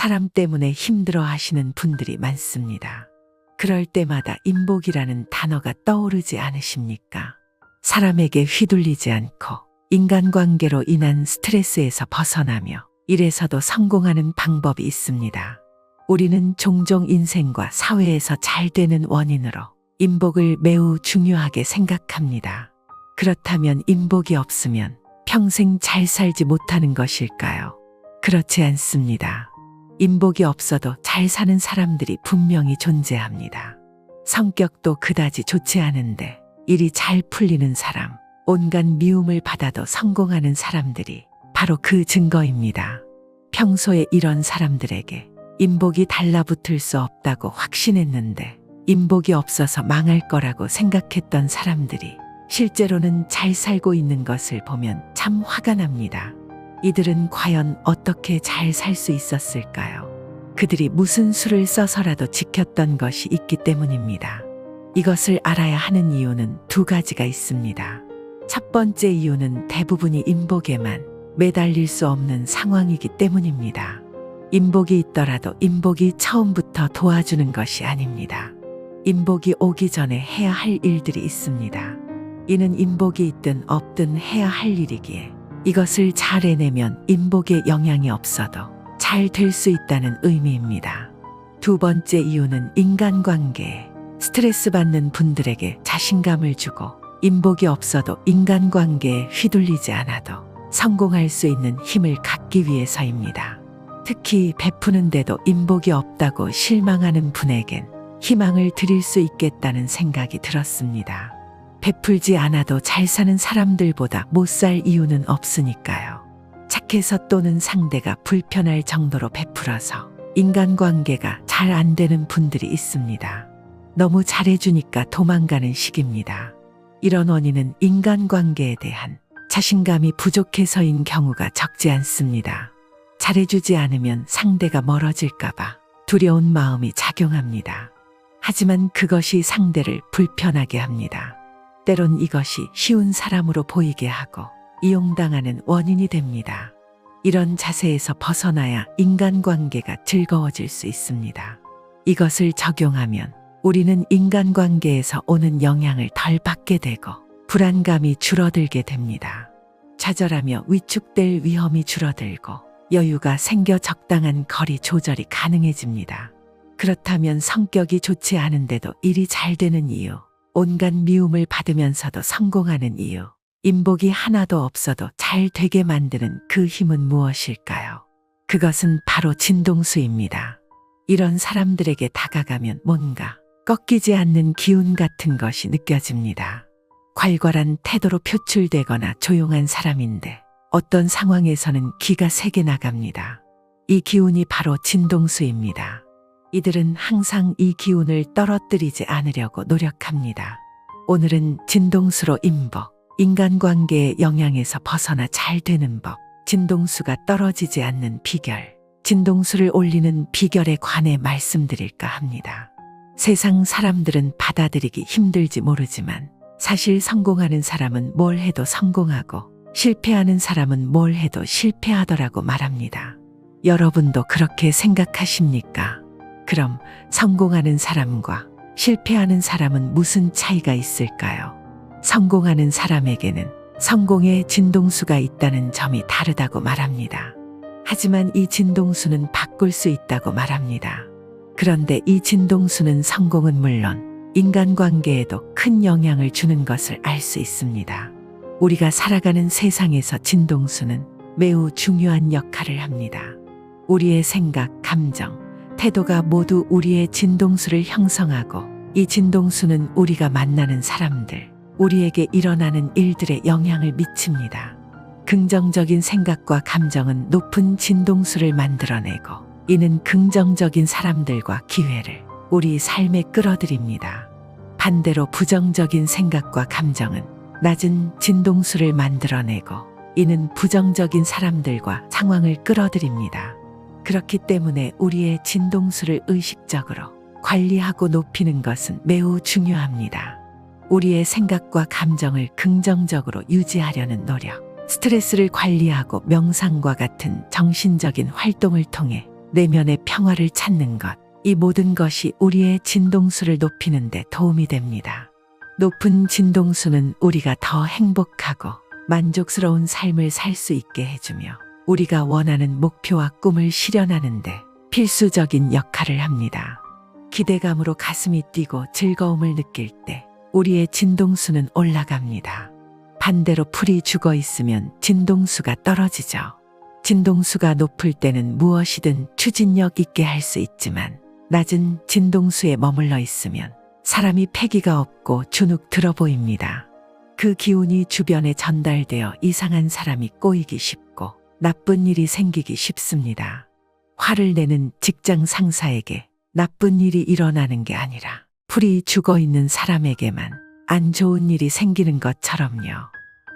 사람 때문에 힘들어 하시는 분들이 많습니다. 그럴 때마다 인복이라는 단어가 떠오르지 않으십니까? 사람에게 휘둘리지 않고 인간관계로 인한 스트레스에서 벗어나며 일에서도 성공하는 방법이 있습니다. 우리는 종종 인생과 사회에서 잘 되는 원인으로 인복을 매우 중요하게 생각합니다. 그렇다면 인복이 없으면 평생 잘 살지 못하는 것일까요? 그렇지 않습니다. 인복이 없어도 잘 사는 사람들이 분명히 존재합니다. 성격도 그다지 좋지 않은데 일이 잘 풀리는 사람, 온갖 미움을 받아도 성공하는 사람들이 바로 그 증거입니다. 평소에 이런 사람들에게 인복이 달라붙을 수 없다고 확신했는데 인복이 없어서 망할 거라고 생각했던 사람들이 실제로는 잘 살고 있는 것을 보면 참 화가 납니다. 이들은 과연 어떻게 잘 살 수 있었을까요? 그들이 무슨 수를 써서라도 지켰던 것이 있기 때문입니다. 이것을 알아야 하는 이유는 두 가지가 있습니다. 첫 번째 이유는 대부분이 인복에만 매달릴 수 없는 상황이기 때문입니다. 인복이 있더라도 인복이 처음부터 도와주는 것이 아닙니다. 인복이 오기 전에 해야 할 일들이 있습니다. 이는 인복이 있든 없든 해야 할 일이기에 이것을 잘 해내면 인복의 영향이 없어도 잘 될 수 있다는 의미입니다. 두 번째 이유는 인간관계에 스트레스 받는 분들에게 자신감을 주고 인복이 없어도 인간관계에 휘둘리지 않아도 성공할 수 있는 힘을 갖기 위해서입니다. 특히 베푸는데도 인복이 없다고 실망하는 분에겐 희망을 드릴 수 있겠다는 생각이 들었습니다. 베풀지 않아도 잘 사는 사람들보다 못 살 이유는 없으니까요. 착해서 또는 상대가 불편할 정도로 베풀어서 인간관계가 잘 안 되는 분들이 있습니다. 너무 잘해주니까 도망가는 식입니다. 이런 원인은 인간관계에 대한 자신감이 부족해서인 경우가 적지 않습니다. 잘해주지 않으면 상대가 멀어질까봐 두려운 마음이 작용합니다. 하지만 그것이 상대를 불편하게 합니다. 때론 이것이 쉬운 사람으로 보이게 하고 이용당하는 원인이 됩니다. 이런 자세에서 벗어나야 인간관계가 즐거워질 수 있습니다. 이것을 적용하면 우리는 인간관계에서 오는 영향을 덜 받게 되고 불안감이 줄어들게 됩니다. 좌절하며 위축될 위험이 줄어들고 여유가 생겨 적당한 거리 조절이 가능해집니다. 그렇다면 성격이 좋지 않은데도 일이 잘 되는 이유, 온갖 미움을 받으면서도 성공하는 이유, 인복이 하나도 없어도 잘 되게 만드는 그 힘은 무엇일까요? 그것은 바로 진동수입니다. 이런 사람들에게 다가가면 뭔가 꺾이지 않는 기운 같은 것이 느껴집니다. 괄괄한 태도로 표출되거나 조용한 사람인데 어떤 상황에서는 기가 세게 나갑니다. 이 기운이 바로 진동수입니다. 이들은 항상 이 기운을 떨어뜨리지 않으려고 노력합니다. 오늘은 진동수로 인복, 인간관계의 영향에서 벗어나 잘 되는 법, 진동수가 떨어지지 않는 비결, 진동수를 올리는 비결에 관해 말씀드릴까 합니다. 세상 사람들은 받아들이기 힘들지 모르지만 사실 성공하는 사람은 뭘 해도 성공하고 실패하는 사람은 뭘 해도 실패하더라고 말합니다. 여러분도 그렇게 생각하십니까? 그럼 성공하는 사람과 실패하는 사람은 무슨 차이가 있을까요? 성공하는 사람에게는 성공의 진동수가 있다는 점이 다르다고 말합니다. 하지만 이 진동수는 바꿀 수 있다고 말합니다. 그런데 이 진동수는 성공은 물론 인간관계에도 큰 영향을 주는 것을 알 수 있습니다. 우리가 살아가는 세상에서 진동수는 매우 중요한 역할을 합니다. 우리의 생각, 감정, 태도가 모두 우리의 진동수를 형성하고 이 진동수는 우리가 만나는 사람들, 우리에게 일어나는 일들에 영향을 미칩니다. 긍정적인 생각과 감정은 높은 진동수를 만들어내고 이는 긍정적인 사람들과 기회를 우리 삶에 끌어들입니다. 반대로 부정적인 생각과 감정은 낮은 진동수를 만들어내고 이는 부정적인 사람들과 상황을 끌어들입니다. 그렇기 때문에 우리의 진동수를 의식적으로 관리하고 높이는 것은 매우 중요합니다. 우리의 생각과 감정을 긍정적으로 유지하려는 노력, 스트레스를 관리하고 명상과 같은 정신적인 활동을 통해 내면의 평화를 찾는 것, 이 모든 것이 우리의 진동수를 높이는 데 도움이 됩니다. 높은 진동수는 우리가 더 행복하고 만족스러운 삶을 살 수 있게 해주며 우리가 원하는 목표와 꿈을 실현하는 데 필수적인 역할을 합니다. 기대감으로 가슴이 뛰고 즐거움을 느낄 때 우리의 진동수는 올라갑니다. 반대로 풀이 죽어 있으면 진동수가 떨어지죠. 진동수가 높을 때는 무엇이든 추진력 있게 할 수 있지만 낮은 진동수에 머물러 있으면 사람이 패기가 없고 주눅 들어 보입니다. 그 기운이 주변에 전달되어 이상한 사람이 꼬이기 쉽고 나쁜 일이 생기기 쉽습니다. 화를 내는 직장 상사에게 나쁜 일이 일어나는 게 아니라 풀이 죽어 있는 사람에게만 안 좋은 일이 생기는 것처럼요.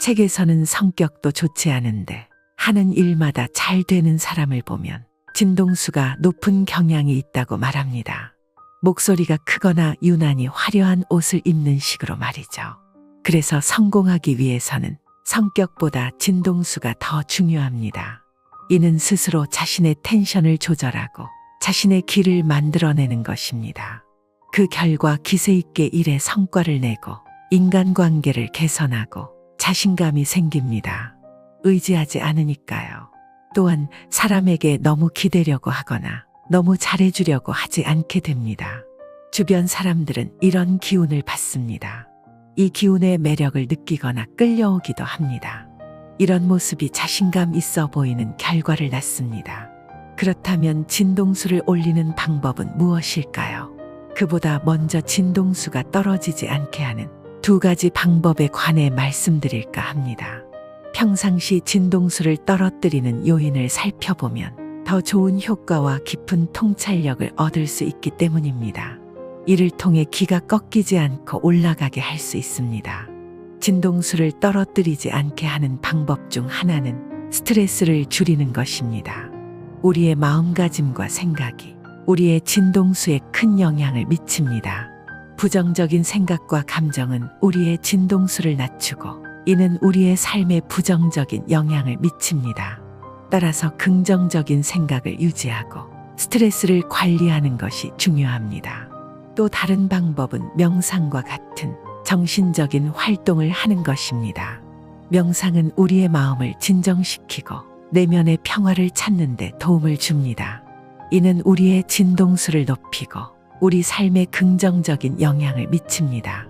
책에서는 성격도 좋지 않은데 하는 일마다 잘 되는 사람을 보면 진동수가 높은 경향이 있다고 말합니다. 목소리가 크거나 유난히 화려한 옷을 입는 식으로 말이죠. 그래서 성공하기 위해서는 성격보다 진동수가 더 중요합니다. 이는 스스로 자신의 텐션을 조절하고 자신의 길을 만들어내는 것입니다. 그 결과 기세 있게 일에 성과를 내고 인간관계를 개선하고 자신감이 생깁니다. 의지하지 않으니까요. 또한 사람에게 너무 기대려고 하거나 너무 잘해주려고 하지 않게 됩니다. 주변 사람들은 이런 기운을 받습니다. 이 기운의 매력을 느끼거나 끌려오기도 합니다. 이런 모습이 자신감 있어 보이는 결과를 낳습니다. 그렇다면 진동수를 올리는 방법은 무엇일까요? 그보다 먼저 진동수가 떨어지지 않게 하는 두 가지 방법에 관해 말씀드릴까 합니다. 평상시 진동수를 떨어뜨리는 요인을 살펴보면 더 좋은 효과와 깊은 통찰력을 얻을 수 있기 때문입니다. 이를 통해 기가 꺾이지 않고 올라가게 할 수 있습니다. 진동수를 떨어뜨리지 않게 하는 방법 중 하나는 스트레스를 줄이는 것입니다. 우리의 마음가짐과 생각이 우리의 진동수에 큰 영향을 미칩니다. 부정적인 생각과 감정은 우리의 진동수를 낮추고 이는 우리의 삶에 부정적인 영향을 미칩니다. 따라서 긍정적인 생각을 유지하고 스트레스를 관리하는 것이 중요합니다. 또 다른 방법은 명상과 같은 정신적인 활동을 하는 것입니다. 명상은 우리의 마음을 진정시키고 내면의 평화를 찾는 데 도움을 줍니다. 이는 우리의 진동수를 높이고 우리 삶에 긍정적인 영향을 미칩니다.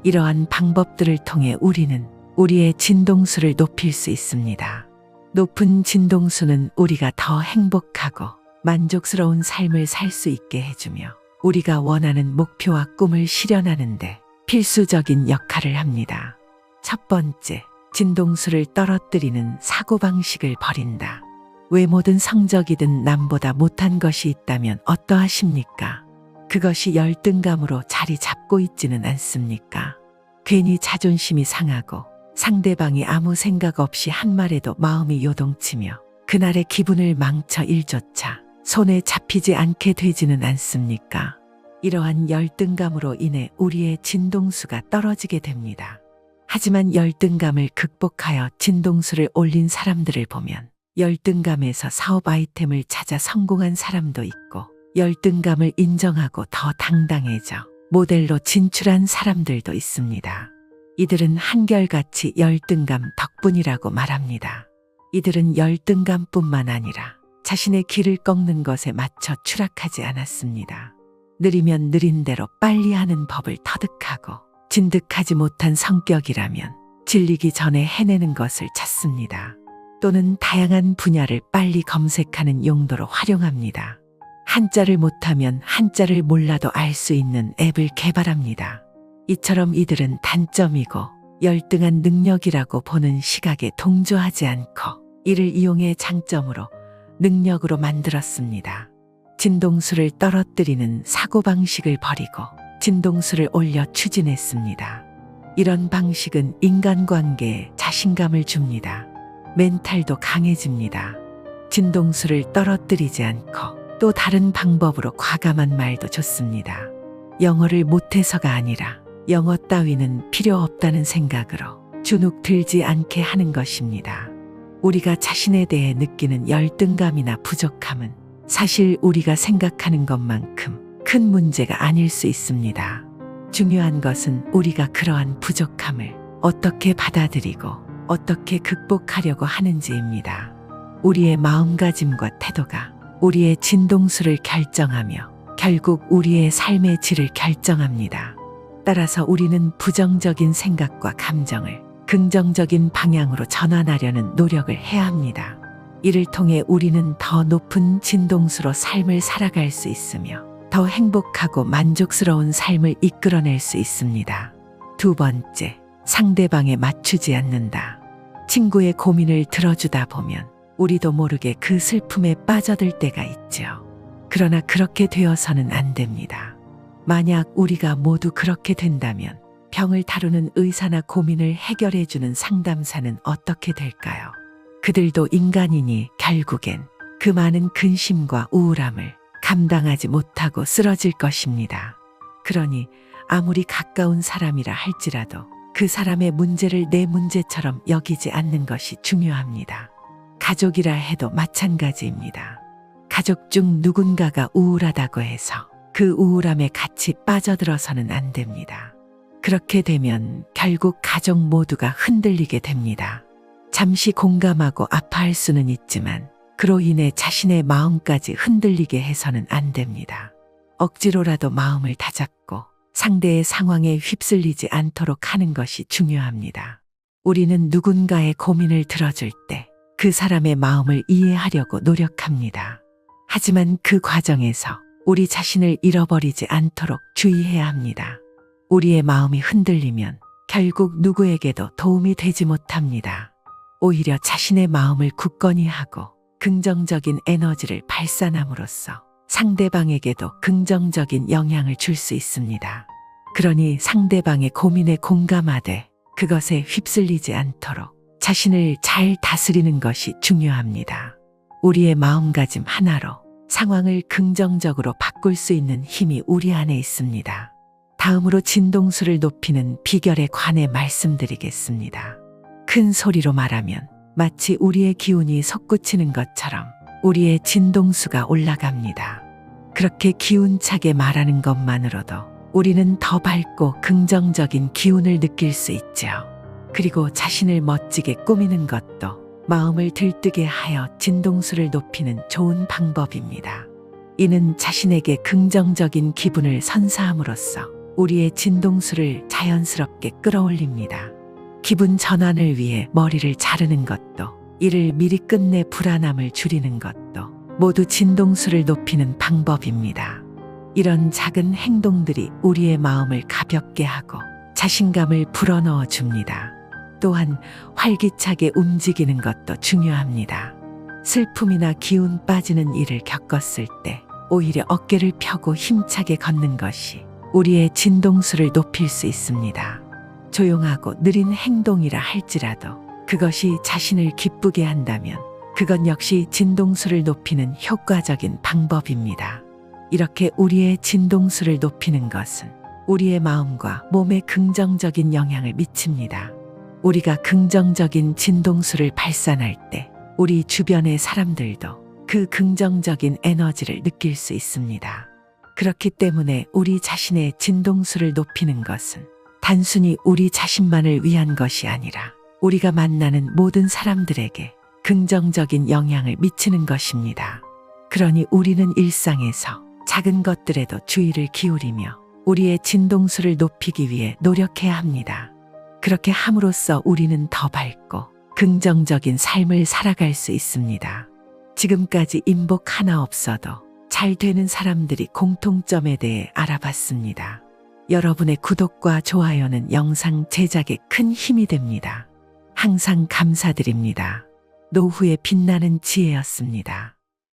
이러한 방법들을 통해 우리는 우리의 진동수를 높일 수 있습니다. 높은 진동수는 우리가 더 행복하고 만족스러운 삶을 살 수 있게 해주며 우리가 원하는 목표와 꿈을 실현하는 데 필수적인 역할을 합니다. 첫 번째, 진동수를 떨어뜨리는 사고방식을 버린다. 외모든 성적이든 남보다 못한 것이 있다면 어떠하십니까? 그것이 열등감으로 자리 잡고 있지는 않습니까? 괜히 자존심이 상하고 상대방이 아무 생각 없이 한 말에도 마음이 요동치며 그날의 기분을 망쳐 일조차 손에 잡히지 않게 되지는 않습니까? 이러한 열등감으로 인해 우리의 진동수가 떨어지게 됩니다. 하지만 열등감을 극복하여 진동수를 올린 사람들을 보면 열등감에서 사업 아이템을 찾아 성공한 사람도 있고 열등감을 인정하고 더 당당해져 모델로 진출한 사람들도 있습니다. 이들은 한결같이 열등감 덕분이라고 말합니다. 이들은 열등감뿐만 아니라 자신의 길을 꺾는 것에 맞춰 추락하지 않았습니다. 느리면 느린 대로 빨리 하는 법을 터득하고 진득하지 못한 성격이라면 질리기 전에 해내는 것을 찾습니다. 또는 다양한 분야를 빨리 검색하는 용도로 활용합니다. 한자를 못하면 한자를 몰라도 알 수 있는 앱을 개발합니다. 이처럼 이들은 단점이고 열등한 능력이라고 보는 시각에 동조하지 않고 이를 이용해 장점으로 능력으로 만들었습니다. 진동수를 떨어뜨리는 사고방식을 버리고 진동수를 올려 추진했습니다. 이런 방식은 인간관계에 자신감을 줍니다. 멘탈도 강해집니다. 진동수를 떨어뜨리지 않고 또 다른 방법으로 과감한 말도 좋습니다. 영어를 못해서가 아니라 영어 따위는 필요 없다는 생각으로 주눅 들지 않게 하는 것입니다. 우리가 자신에 대해 느끼는 열등감이나 부족함은 사실 우리가 생각하는 것만큼 큰 문제가 아닐 수 있습니다. 중요한 것은 우리가 그러한 부족함을 어떻게 받아들이고 어떻게 극복하려고 하는지입니다. 우리의 마음가짐과 태도가 우리의 진동수를 결정하며 결국 우리의 삶의 질을 결정합니다. 따라서 우리는 부정적인 생각과 감정을 긍정적인 방향으로 전환하려는 노력을 해야 합니다. 이를 통해 우리는 더 높은 진동수로 삶을 살아갈 수 있으며 더 행복하고 만족스러운 삶을 이끌어낼 수 있습니다. 두 번째, 상대방에 맞추지 않는다. 친구의 고민을 들어주다 보면 우리도 모르게 그 슬픔에 빠져들 때가 있죠. 그러나 그렇게 되어서는 안 됩니다. 만약 우리가 모두 그렇게 된다면 병을 다루는 의사나 고민을 해결해주는 상담사는 어떻게 될까요? 그들도 인간이니 결국엔 그 많은 근심과 우울함을 감당하지 못하고 쓰러질 것입니다. 그러니 아무리 가까운 사람이라 할지라도 그 사람의 문제를 내 문제처럼 여기지 않는 것이 중요합니다. 가족이라 해도 마찬가지입니다. 가족 중 누군가가 우울하다고 해서 그 우울함에 같이 빠져들어서는 안 됩니다. 그렇게 되면 결국 가족 모두가 흔들리게 됩니다. 잠시 공감하고 아파할 수는 있지만 그로 인해 자신의 마음까지 흔들리게 해서는 안 됩니다. 억지로라도 마음을 다잡고 상대의 상황에 휩쓸리지 않도록 하는 것이 중요합니다. 우리는 누군가의 고민을 들어줄 때 그 사람의 마음을 이해하려고 노력합니다. 하지만 그 과정에서 우리 자신을 잃어버리지 않도록 주의해야 합니다. 우리의 마음이 흔들리면 결국 누구에게도 도움이 되지 못합니다. 오히려 자신의 마음을 굳건히 하고 긍정적인 에너지를 발산함으로써 상대방에게도 긍정적인 영향을 줄 수 있습니다. 그러니 상대방의 고민에 공감하되 그것에 휩쓸리지 않도록 자신을 잘 다스리는 것이 중요합니다. 우리의 마음가짐 하나로 상황을 긍정적으로 바꿀 수 있는 힘이 우리 안에 있습니다. 다음으로 진동수를 높이는 비결에 관해 말씀드리겠습니다. 큰 소리로 말하면 마치 우리의 기운이 솟구치는 것처럼 우리의 진동수가 올라갑니다. 그렇게 기운차게 말하는 것만으로도 우리는 더 밝고 긍정적인 기운을 느낄 수 있죠. 그리고 자신을 멋지게 꾸미는 것도 마음을 들뜨게 하여 진동수를 높이는 좋은 방법입니다. 이는 자신에게 긍정적인 기분을 선사함으로써 우리의 진동수를 자연스럽게 끌어올립니다. 기분 전환을 위해 머리를 자르는 것도, 일을 미리 끝내 불안함을 줄이는 것도 모두 진동수를 높이는 방법입니다. 이런 작은 행동들이 우리의 마음을 가볍게 하고 자신감을 불어넣어 줍니다. 또한 활기차게 움직이는 것도 중요합니다. 슬픔이나 기운 빠지는 일을 겪었을 때 오히려 어깨를 펴고 힘차게 걷는 것이 우리의 진동수를 높일 수 있습니다. 조용하고 느린 행동이라 할지라도 그것이 자신을 기쁘게 한다면 그것 역시 진동수를 높이는 효과적인 방법입니다. 이렇게 우리의 진동수를 높이는 것은 우리의 마음과 몸에 긍정적인 영향을 미칩니다. 우리가 긍정적인 진동수를 발산할 때 우리 주변의 사람들도 그 긍정적인 에너지를 느낄 수 있습니다. 그렇기 때문에 우리 자신의 진동수를 높이는 것은 단순히 우리 자신만을 위한 것이 아니라 우리가 만나는 모든 사람들에게 긍정적인 영향을 미치는 것입니다. 그러니 우리는 일상에서 작은 것들에도 주의를 기울이며 우리의 진동수를 높이기 위해 노력해야 합니다. 그렇게 함으로써 우리는 더 밝고 긍정적인 삶을 살아갈 수 있습니다. 지금까지 인복 하나 없어도 잘 되는 사람들이 공통점에 대해 알아봤습니다. 여러분의 구독과 좋아요는 영상 제작에 큰 힘이 됩니다. 항상 감사드립니다. 노후의 빛나는 지혜였습니다.